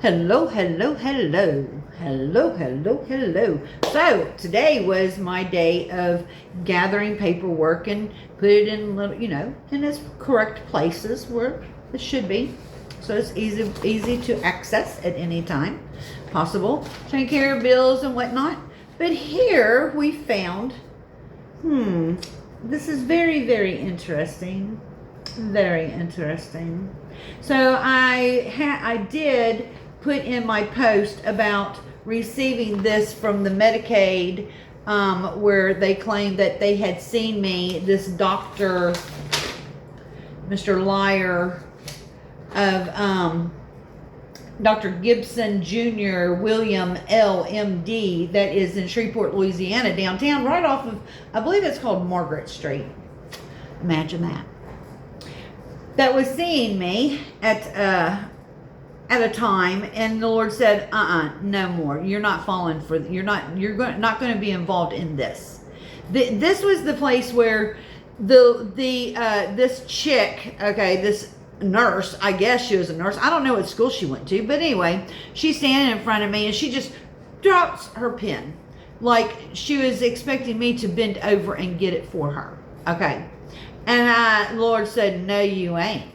Hello, hello, hello. Hello, hello, hello. So, today was my day of gathering paperwork and put it in little, in its correct places where it should be. So it's easy to access at any time possible. Taking care of bills and whatnot. But here we found, this is very, very interesting. Very interesting. So I did put in my post about receiving this from the Medicaid, where they claimed that they had seen me, this doctor, Mr. Liar, of Dr. Gibson Jr. William L. M.D. that is in Shreveport, Louisiana, downtown, right off of, I believe it's called Margaret Street. Imagine that. That was seeing me at a time, and the Lord said, no more. You're not falling for. Not going to be involved in this. This was the place where this chick, this nurse, I guess she was a nurse. I don't know what school she went to, but anyway, she's standing in front of me, and she just drops her pen, like she was expecting me to bend over and get it for her. Okay. And Lord said, no, you ain't.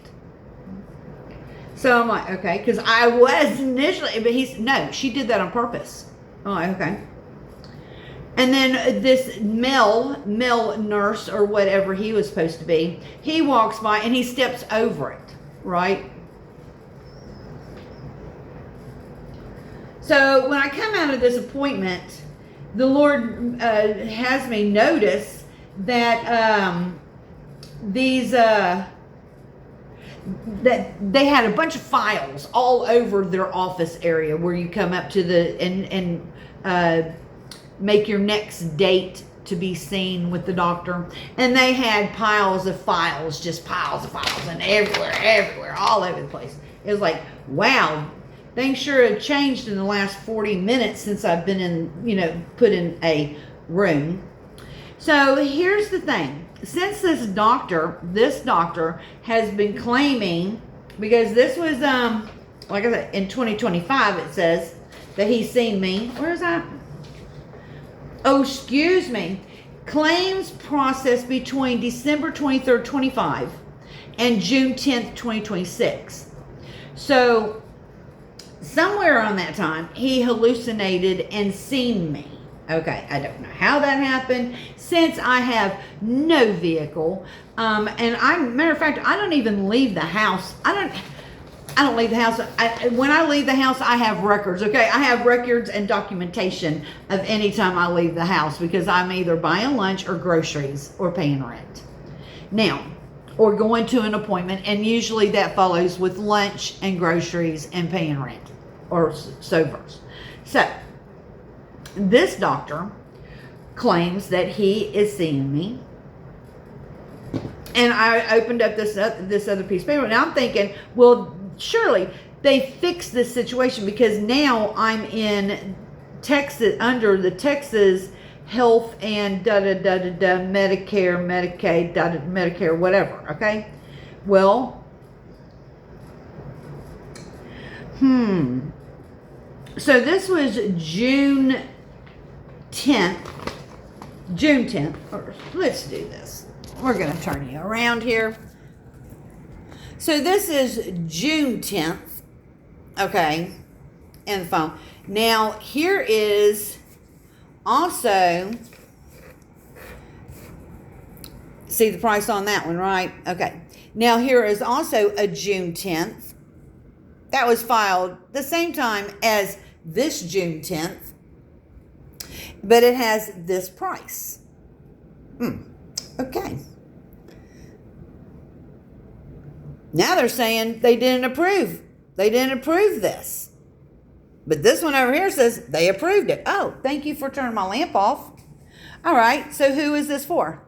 So I'm like, okay, because I was initially, but no, she did that on purpose. I'm like, okay. And then this male nurse or whatever he was supposed to be, he walks by and he steps over it, right? So when I come out of this appointment, the Lord has me notice that that they had a bunch of files all over their office area where you come up to and make your next date to be seen with the doctor, and they had piles of files, just piles of files, and everywhere, all over the place. It was like, wow, things sure have changed in the last 40 minutes since I've been in, put in a room. So here's the thing. Since this doctor has been claiming, because this was, like I said, in 2025, it says that he's seen me. Where is that? Oh, excuse me. Claims processed between December 23rd, 25 and June 10th, 2026. So somewhere around that time, he hallucinated and seen me. Okay, I don't know how that happened, since I have no vehicle, and matter of fact, I don't even leave the house. I don't leave the house. When I leave the house, I have records. Okay, I have records and documentation of any time I leave the house, because I'm either buying lunch or groceries or paying rent. Now, or going to an appointment, and usually that follows with lunch and groceries and paying rent, or so verse. So this doctor claims that he is seeing me, and I opened up this other piece of paper, and I'm thinking, well, surely they fixed this situation, because now I'm in Texas, under the Texas Health and Medicare, Medicaid, Medicare, whatever. Okay, well, so this was June 10th, or let's do this. We're going to turn you around here. So this is June 10th, okay, in the phone. Now, here is also, see the price on that one, right? Okay. Now, here is also a June 10th. That was filed the same time as this June 10th. But it has this price. Okay. Now they're saying they didn't approve. They didn't approve this. But this one over here says they approved it. Oh, thank you for turning my lamp off. All right, so who is this for?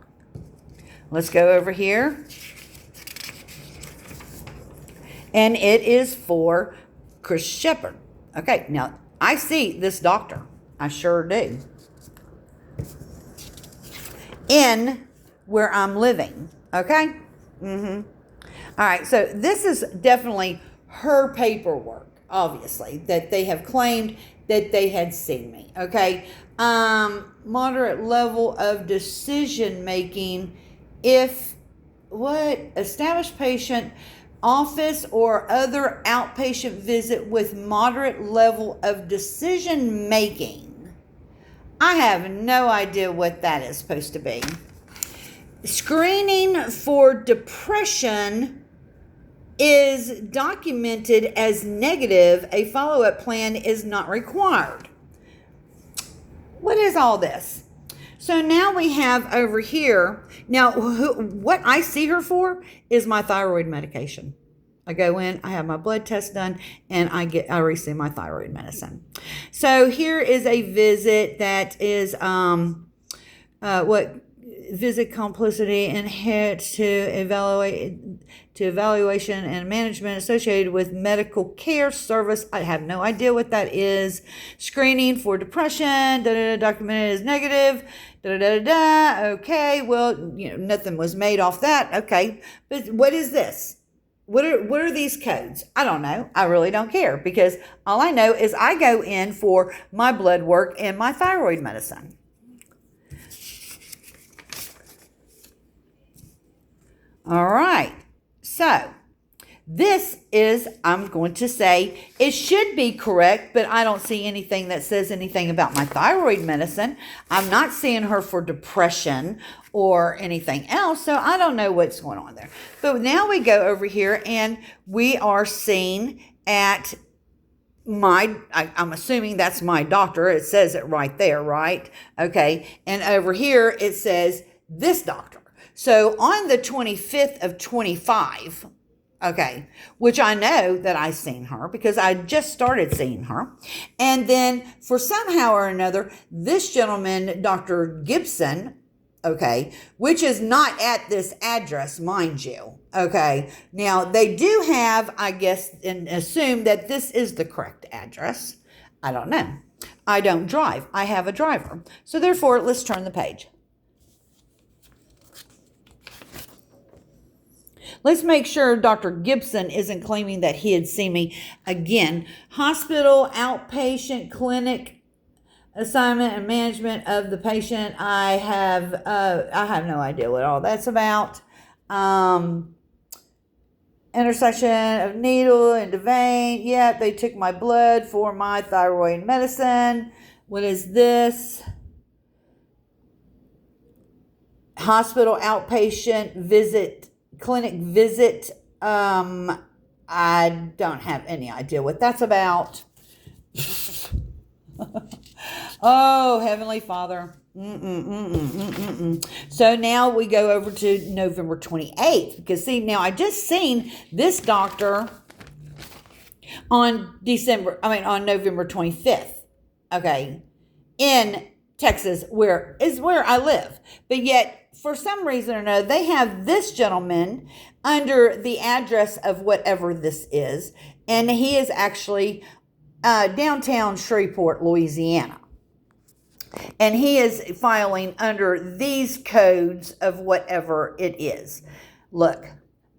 Let's go over here. And it is for Chris Shepard. Okay, now I see this doctor. I sure do. In where I'm living. Okay? All right, so this is definitely her paperwork. obviously, that they have claimed that they had seen me. Okay. Moderate level of decision making if established patient office or other outpatient visit with moderate level of decision making. I have no idea what that is supposed to be. Screening for depression is documented as negative. A follow-up plan is not required. What is all this? So now we have over here, now what I see her for is my thyroid medication. I go in, I have my blood test done, and I receive my thyroid medicine. So here is a visit that is visit complicity and hits to evaluation and management associated with medical care service. I have no idea what that is. Screening for depression, documented as negative. Okay, well, nothing was made off that. Okay, but what is this? What are these codes? I don't know. I really don't care, because all I know is I go in for my blood work and my thyroid medicine. All right. So this is, I'm going to say, it should be correct, but I don't see anything that says anything about my thyroid medicine. I'm not seeing her for depression or anything else, so I don't know what's going on there. But now we go over here and we are seeing at I'm assuming that's my doctor. It says it right there, right? Okay. And over here it says this doctor. So on the 25th of 25, okay, which I know that I seen her because I just started seeing her. And then for somehow or another, this gentleman, Dr. Gibson, okay, which is not at this address, mind you, okay. Now, they do have, I guess, and assume that this is the correct address. I don't know. I don't drive. I have a driver. So therefore, let's turn the page. Let's make sure Dr. Gibson isn't claiming that he had seen me again. Hospital, outpatient, clinic, assignment and management of the patient. I have no idea what all that's about. Intersection of needle into vein. Yep, they took my blood for my thyroid medicine. What is this? Hospital, outpatient, visit, clinic visit. I don't have any idea what that's about. Oh, Heavenly Father. So now we go over to November 28th, because see, now I just seen this doctor on November 25th. Okay. In Texas, where I live. But yet, for some reason or another, they have this gentleman under the address of whatever this is. And he is actually downtown Shreveport, Louisiana. And he is filing under these codes of whatever it is. Look,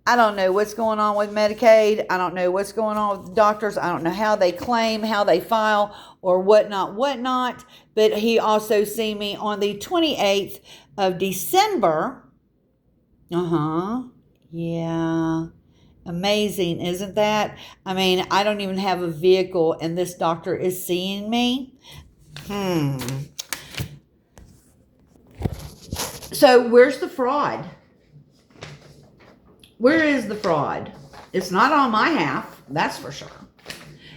I don't know what's going on with Medicaid. I don't know what's going on with doctors. I don't know how they claim, how they file, or whatnot. But he also seen me on the 28th of December. Yeah. Amazing, isn't that? I mean, I don't even have a vehicle, and this doctor is seeing me. So where's the fraud? Where is the fraud? It's not on my half, that's for sure.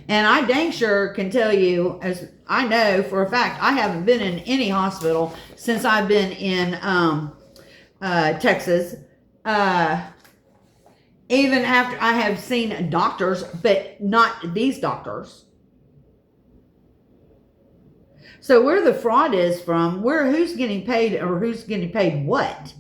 And I dang sure can tell you, as I know for a fact, I haven't been in any hospital since I've been in Texas. Even after I have seen doctors, but not these doctors. So where the fraud is from, who's getting paid, or who's getting paid what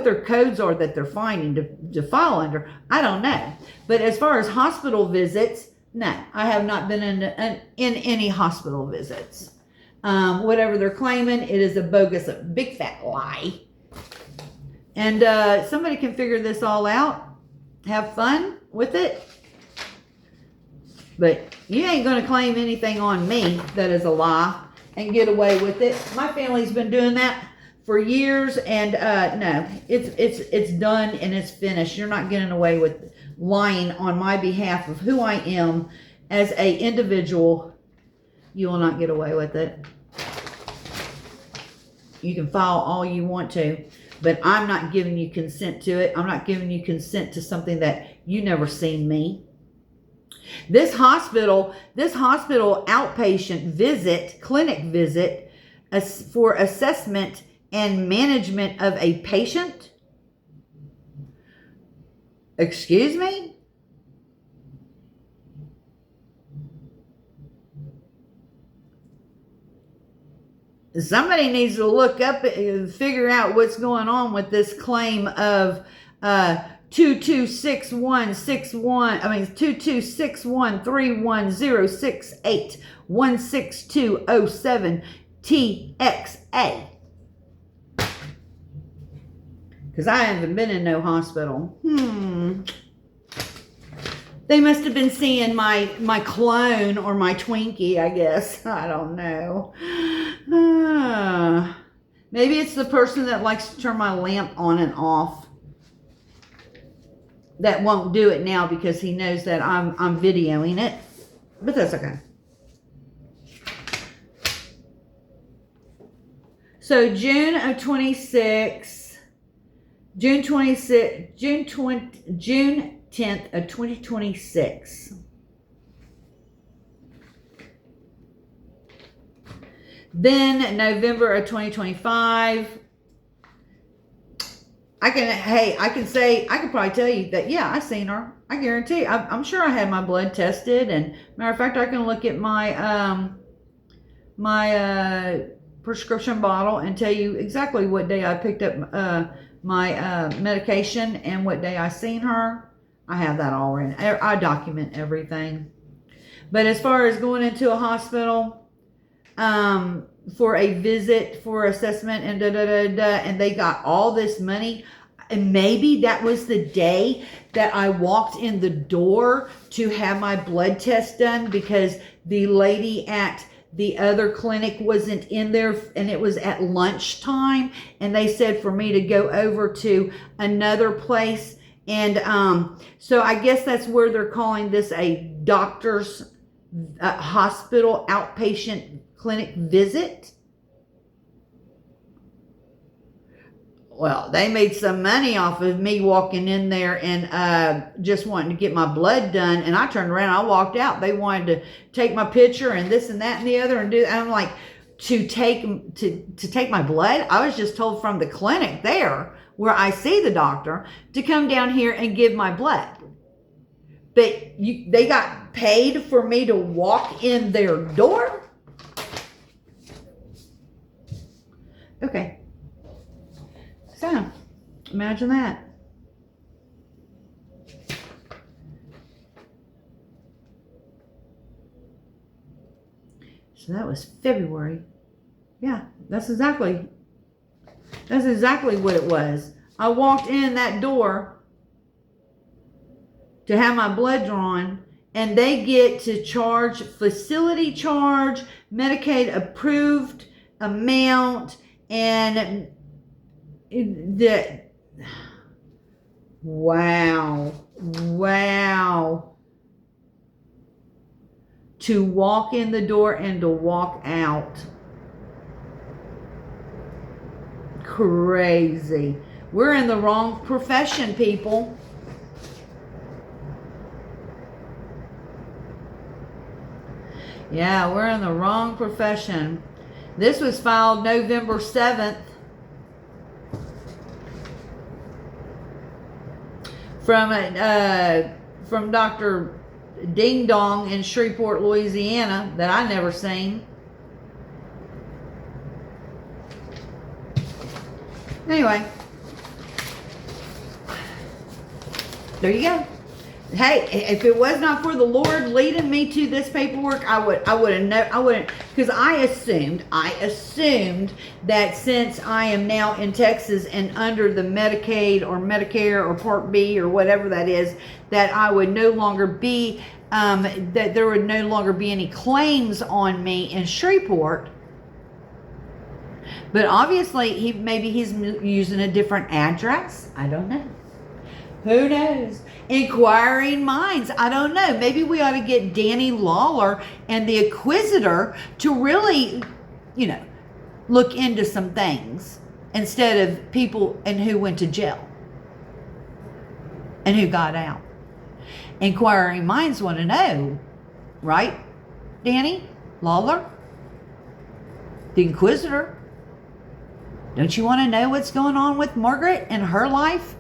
their codes are that they're finding to file under, I don't know. But as far as hospital visits, no, I have not been in any hospital visits. Whatever they're claiming, it is a bogus, a big fat lie. And somebody can figure this all out. Have fun with it. But you ain't going to claim anything on me that is a lie and get away with it. My family's been doing that for years, and no, it's done and it's finished. You're not getting away with lying on my behalf of who I am as a individual. You will not get away with it. You can file all you want to, but I'm not giving you consent to it. I'm not giving you consent to something that you never seen me. This hospital outpatient visit, clinic visit, for assessment and management of a patient. Excuse me? Somebody needs to look up and figure out what's going on with this claim of 22613106813268162007 TXA. Because I haven't been in no hospital. They must have been seeing my clone or my Twinkie, I guess. I don't know. Maybe it's the person that likes to turn my lamp on and off that won't do it now because he knows that I'm videoing it. But that's okay. So June 10th of 2026. Then November of 2025. I can probably tell you that, yeah, I seen her. I guarantee. I'm sure I had my blood tested, and matter of fact, I can look at my prescription bottle and tell you exactly what day I picked up my medication and what day I seen her. I have that all in. I document everything. But as far as going into a hospital for a visit, for assessment, and and they got all this money, and maybe that was the day that I walked in the door to have my blood test done because the lady at the other clinic wasn't in there, and it was at lunchtime, and they said for me to go over to another place. And so I guess that's where they're calling this a doctor's hospital outpatient clinic visit. Well, they made some money off of me walking in there and just wanting to get my blood done. And I turned around, I walked out. They wanted to take my picture and this and that and the other and do. And I'm like, to take my blood? I was just told from the clinic there where I see the doctor to come down here and give my blood. But they got paid for me to walk in their door? Okay. So, imagine that. So that was February. Yeah, that's exactly what it was. I walked in that door to have my blood drawn, and they get to charge facility charge, Medicaid approved amount, and wow. To walk in the door and to walk out. Crazy. We're in the wrong profession, people. Yeah, we're in the wrong profession. This was filed November 7th. From Dr. Ding Dong in Shreveport, Louisiana, that I never seen. Anyway, there you go. Hey, if it was not for the Lord leading me to this paperwork, I wouldn't, because I assumed that since I am now in Texas and under the Medicaid or Medicare or Part B or whatever that is, that I would no longer be that there would no longer be any claims on me in Shreveport. But obviously, maybe he's using a different address. I don't know. Who knows? Inquiring minds. I don't know. Maybe we ought to get Danny Lawler and the Inquisitor to really, look into some things instead of people and who went to jail and who got out. Inquiring minds want to know, right, Danny Lawler? The Inquisitor? Don't you want to know what's going on with Margaret and her life?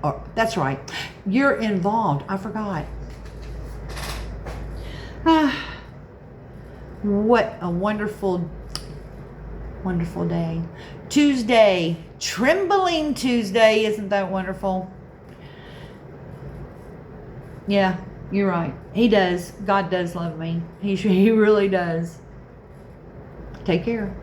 Oh, that's right. You're involved. I forgot. What a wonderful, wonderful day. Tuesday. Trembling Tuesday. Isn't that wonderful? Yeah, you're right. He does. God does love me. He really does. Take care.